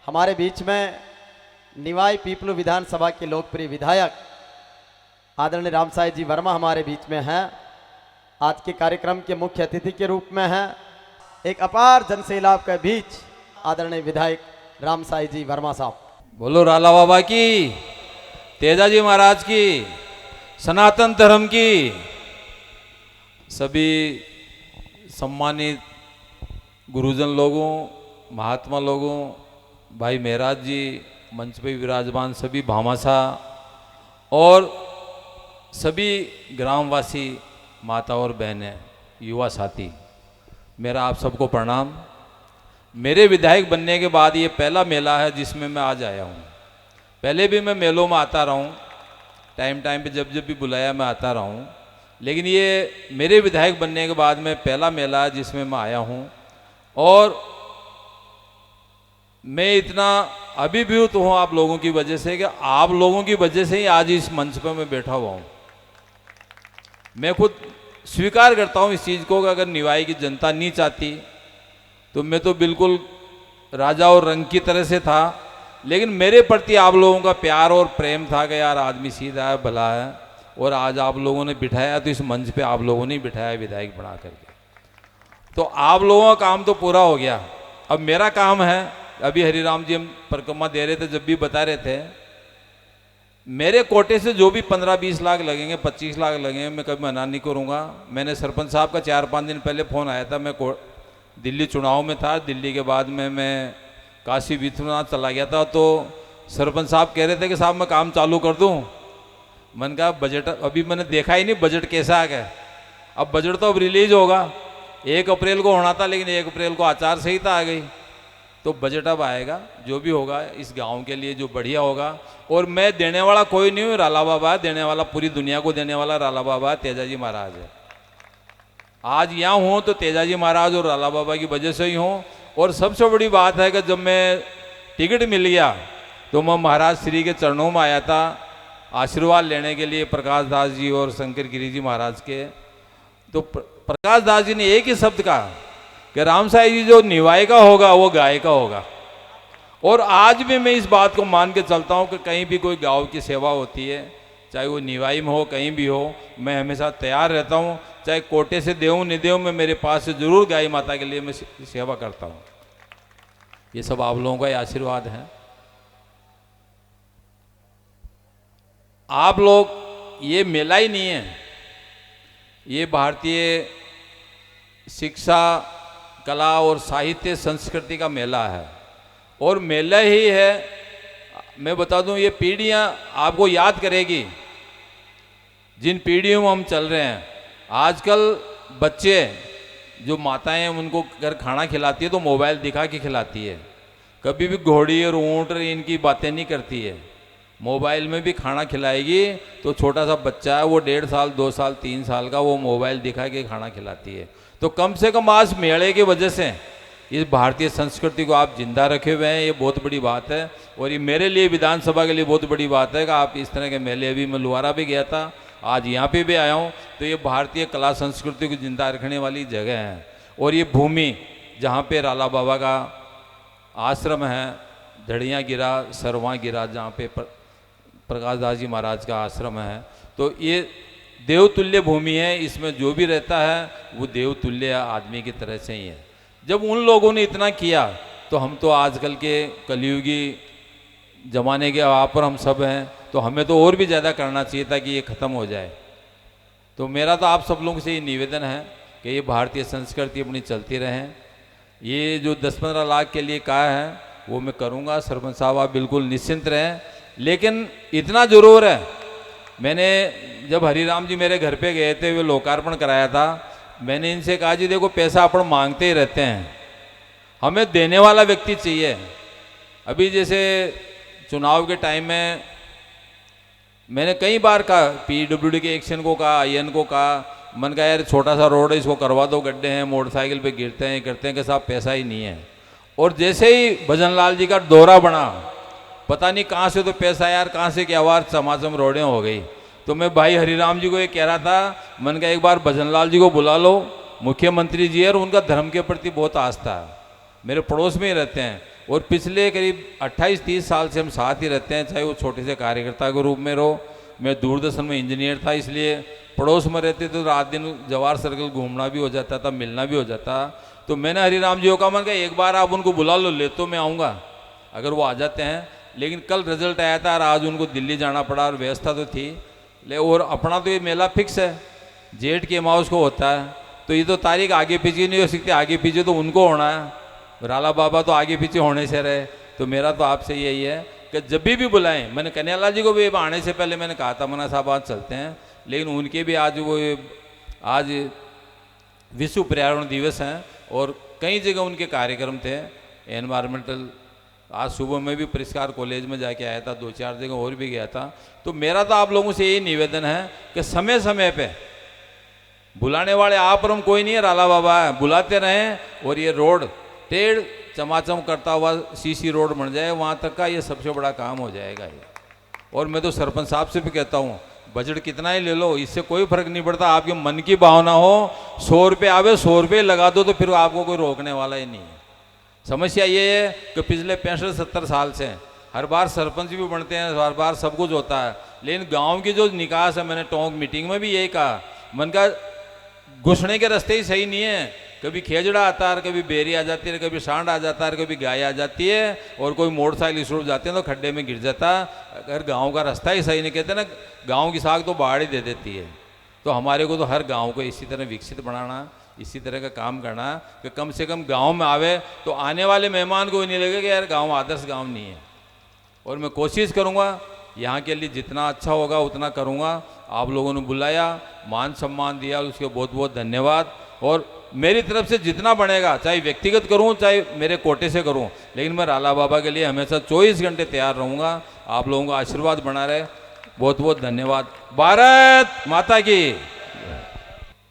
हमारे बीच में निवाई पीपलू विधानसभा के लोकप्रिय विधायक आदरणीय रामसाई जी वर्मा हमारे बीच में हैं। आज के कार्यक्रम के मुख्य अतिथि के रूप में हैं। एक अपार जनसैलाब के बीच आदरणीय विधायक रामसाई जी वर्मा साहब। बोलो राला बाबा की, तेजाजी महाराज की, सनातन धर्म की। सभी सम्मानित गुरुजन लोगों, महात्मा लोगों, भाई महराज जी, मंच पे विराजमान सभी भामाशा और सभी ग्रामवासी, माता और बहनें, युवा साथी, मेरा आप सबको प्रणाम। मेरे विधायक बनने के बाद ये पहला मेला है जिसमें मैं आज आया हूँ। पहले भी मैं मेलों में आता रहा हूँ, टाइम पे जब भी बुलाया मैं आता रहा हूँ, लेकिन ये मेरे विधायक बनने के बाद में पहला मेला है जिसमें मैं आया हूँ। और मैं इतना अभिभूत हूँ आप लोगों की वजह से कि आप लोगों की वजह से ही आज इस मंच पर मैं बैठा हुआ हूँ। मैं खुद स्वीकार करता हूँ इस चीज़ को कि अगर निवाई की जनता नहीं चाहती तो मैं तो बिल्कुल राजा और रंग की तरह से था, लेकिन मेरे प्रति आप लोगों का प्यार और प्रेम था कि यार आदमी सीधा है, भला है, और आज आप लोगों ने बिठाया तो इस मंच पे आप लोगों ने बिठाया विधायक बना करके। तो आप लोगों का काम तो पूरा हो गया। अब मेरा काम है, अभी हरिराम जी हम परिक्रमा दे रहे थे, जब भी बता रहे थे, मेरे कोटे से जो भी 15-20 लाख लगेंगे, 25 लाख लगेंगे, मैं कभी मना नहीं करूँगा। मैंने सरपंच साहब का 4-5 दिन पहले फ़ोन आया था, मैं दिल्ली चुनाव में था, दिल्ली के बाद में मैं काशी विश्वनाथ चला गया था, तो सरपंच साहब कह रहे थे कि साहब मैं काम चालू कर दूं। मैंने कहा बजट अभी मैंने देखा ही नहीं, बजट कैसा आ गया। अब बजट तो अब रिलीज होगा, 1 अप्रैल को होना था, लेकिन 1 अप्रैल को आचार संहिता आ गई, तो बजट अब आएगा। जो भी होगा इस गांव के लिए जो बढ़िया होगा। और मैं देने वाला कोई नहीं हूँ, राला बाबा देने वाला, पूरी दुनिया को देने वाला राला बाबा तेजाजी महाराज है। आज यहाँ हूँ तो तेजाजी महाराज और राला बाबा की वजह से ही हूँ। और सबसे बड़ी बात है कि जब मैं टिकट मिल गया तो मैं महाराज श्री के चरणों में आया था आशीर्वाद लेने के लिए, प्रकाश दास जी और शंकर गिरी जी महाराज के। तो प्रकाश दास जी ने एक ही शब्द कहा कि रामसाई जी जो निवाय का होगा वो गाय का होगा। और आज भी मैं इस बात को मान के चलता हूँ कि कहीं भी कोई गाँव की सेवा होती है, चाहे वो निवाई में हो, कहीं भी हो, मैं हमेशा तैयार रहता हूँ। चाहे कोटे से देऊँ नहीं देऊँ, मैं मेरे पास से जरूर गाय माता के लिए मैं सेवा करता हूँ। ये सब आप लोगों का आशीर्वाद है। आप लोग, ये मेला ही नहीं है, ये भारतीय शिक्षा, कला और साहित्य संस्कृति का मेला है। और मेला ही है, मैं बता दूं, ये पीढ़ियां आपको याद करेगी जिन पीढ़ियों में हम चल रहे हैं। आजकल बच्चे, जो माताएं उनको घर खाना खिलाती है तो मोबाइल दिखा के खिलाती है, कभी भी घोड़ी और ऊँट इनकी बातें नहीं करती है। मोबाइल में भी खाना खिलाएगी तो छोटा सा बच्चा है, वो 1.5 साल, 2 साल, 3 साल का, वो मोबाइल दिखा के खाना खिलाती है। तो कम से कम आज मेले की वजह से इस भारतीय संस्कृति को आप जिंदा रखे हुए हैं, ये बहुत बड़ी बात है। और ये मेरे लिए, विधानसभा के लिए बहुत बड़ी बात है कि आप इस तरह के मेले, अभी मैं लुहारा भी गया था, आज यहाँ पे भी आया हूँ, तो ये भारतीय कला संस्कृति को जिंदा रखने वाली जगह है। और ये भूमि जहाँ पे राला बाबा का आश्रम है, धड़ियाँ गिरा, सरवाँ गिरा, जहाँ पे प्रकाश दास जी महाराज का आश्रम है, तो ये देवतुल्य भूमि है। इसमें जो भी रहता है वो देवतुल्य आदमी की तरह से ही है। जब उन लोगों ने इतना किया तो हम तो आजकल के कलयुगी जमाने के आप पर हम सब हैं, तो हमें तो और भी ज़्यादा करना चाहिए था कि ये ख़त्म हो जाए। तो मेरा तो आप सब लोगों से ये निवेदन है कि ये भारतीय संस्कृति अपनी चलती रहें। ये जो 10-15 लाख के लिए कहा है वो मैं करूँगा। सरपंच साहब आप बिल्कुल निश्चिंत रहें। लेकिन इतना ज़रूर है, मैंने जब हरिराम जी मेरे घर पे गए थे, वे लोकार्पण कराया था, मैंने इनसे कहा जी देखो पैसा अपन मांगते ही रहते हैं, हमें देने वाला व्यक्ति चाहिए। अभी जैसे चुनाव के टाइम में मैंने कई बार कहा, PWD के एक्शन को कहा, IN को कहा, मन कहा यार छोटा सा रोड है, इसको करवा दो, गड्ढे हैं, मोटरसाइकिल पे गिरते हैं, करते हैं, कि साहब पैसा ही नहीं है। और जैसे ही भजन लाल जी का दौरा बना, पता नहीं कहाँ से तो पैसा यार, कहाँ से क्या वार समाजम रोडें हो गई। तो मैं भाई हरिराम जी को ये कह रहा था, मन का एक बार भजन लाल जी को बुला लो, मुख्यमंत्री जी है और उनका धर्म के प्रति बहुत आस्था है, मेरे पड़ोस में ही रहते हैं, और पिछले करीब 28-30 साल से हम साथ ही रहते हैं, चाहे वो छोटे से कार्यकर्ता के रूप में रहो। मैं दूरदर्शन में इंजीनियर था, इसलिए पड़ोस में रहते तो रात दिन जवाहर सर्कल घूमना भी हो जाता था, मिलना भी हो जाता। तो मैंने हरिराम जी को कहा, मैंने कहा एक बार आप उनको बुला लो, ले तो मैं आऊँगा अगर वो आ जाते हैं। लेकिन कल रिजल्ट आया था और आज उनको दिल्ली जाना पड़ा और व्यवस्था तो थी। ले और अपना तो ये मेला फिक्स है, जेठ के माउस को होता है, तो ये तो तारीख आगे पीछे नहीं हो सकती, आगे पीछे तो उनको होना है। राला बाबा तो आगे पीछे होने से रहे। तो मेरा तो आपसे यही है कि जब भी बुलाएं, मैंने कन्हैयालाल जी को भी आने से पहले मैंने कहा था, मना साहब आज चलते हैं, लेकिन उनके भी आज विश्व पर्यावरण दिवस हैं और कई जगह उनके कार्यक्रम थे एनवायरमेंटल। आज सुबह में भी परिष्कार कॉलेज में जाके आया था, 2-4 जगह और भी गया था। तो मेरा तो आप लोगों से यही निवेदन है कि समय समय पे बुलाने वाले आप और हम कोई नहीं है, राला बाबा है, बुलाते रहें और ये रोड टेढ़ चमाचम करता हुआ सीसी रोड बन जाए, वहाँ तक का ये सबसे बड़ा काम हो जाएगा ये। और मैं तो सरपंच साहब से भी कहता हूँ, बजट कितना ही ले लो, इससे कोई फर्क नहीं पड़ता। आपके मन की भावना हो, 100 रुपये आवे 100 रुपये लगा दो, तो फिर आपको कोई रोकने वाला ही नहीं है। समस्या ये है कि पिछले 65-70 साल से हर बार सरपंच भी बनते हैं, हर बार सब कुछ होता है, लेकिन गांव की जो निकास है, मैंने टोंक मीटिंग में भी यही कहा, मन का घुसने के रास्ते ही सही नहीं है। कभी खेजड़ा आता है, कभी बेरी आ जाती है, कभी सांड आ जाता है, कभी गाय आ जाती है, और कोई मोटरसाइकिल इस रोड जाते हैं तो खड्डे में गिर जाता। अगर गांव का रास्ता ही सही नहीं, कहते ना गांव की साग तो बाढ़ ही दे देती है। तो हमारे को तो हर गांव को इसी तरह विकसित बनाना, इसी तरह का काम करना कि कम से कम गांव में आवे तो आने वाले मेहमान को नहीं लगे कि यार गांव आदर्श गांव नहीं है। और मैं कोशिश करूंगा यहाँ के लिए जितना अच्छा होगा उतना करूंगा। आप लोगों ने बुलाया, मान सम्मान दिया, उसके बहुत बहुत धन्यवाद। और मेरी तरफ से जितना बनेगा, चाहे व्यक्तिगत करूं चाहे मेरे कोटे से करूं, लेकिन मैं राला बाबा के लिए हमेशा 24 घंटे तैयार रहूंगा। आप लोगों का आशीर्वाद बना रहे, बहुत बहुत धन्यवाद। भारत माता की।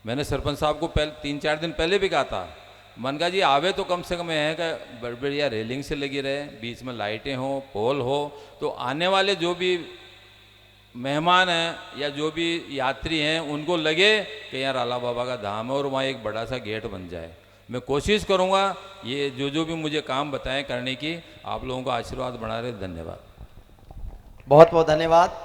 मैंने सरपंच साहब को 3-4 दिन पहले भी कहा था, मनका जी आवे तो कम से कम है कि बढ़िया रेलिंग से लगी रहे, बीच में लाइटें हो, पोल हो, तो आने वाले जो भी मेहमान हैं या जो भी यात्री हैं उनको लगे कि यहाँ राला बाबा का धाम है और वहाँ एक बड़ा सा गेट बन जाए। मैं कोशिश करूँगा ये जो भी मुझे काम बताएं करने की। आप लोगों का आशीर्वाद बना रहे, धन्यवाद। बहुत बहुत धन्यवाद।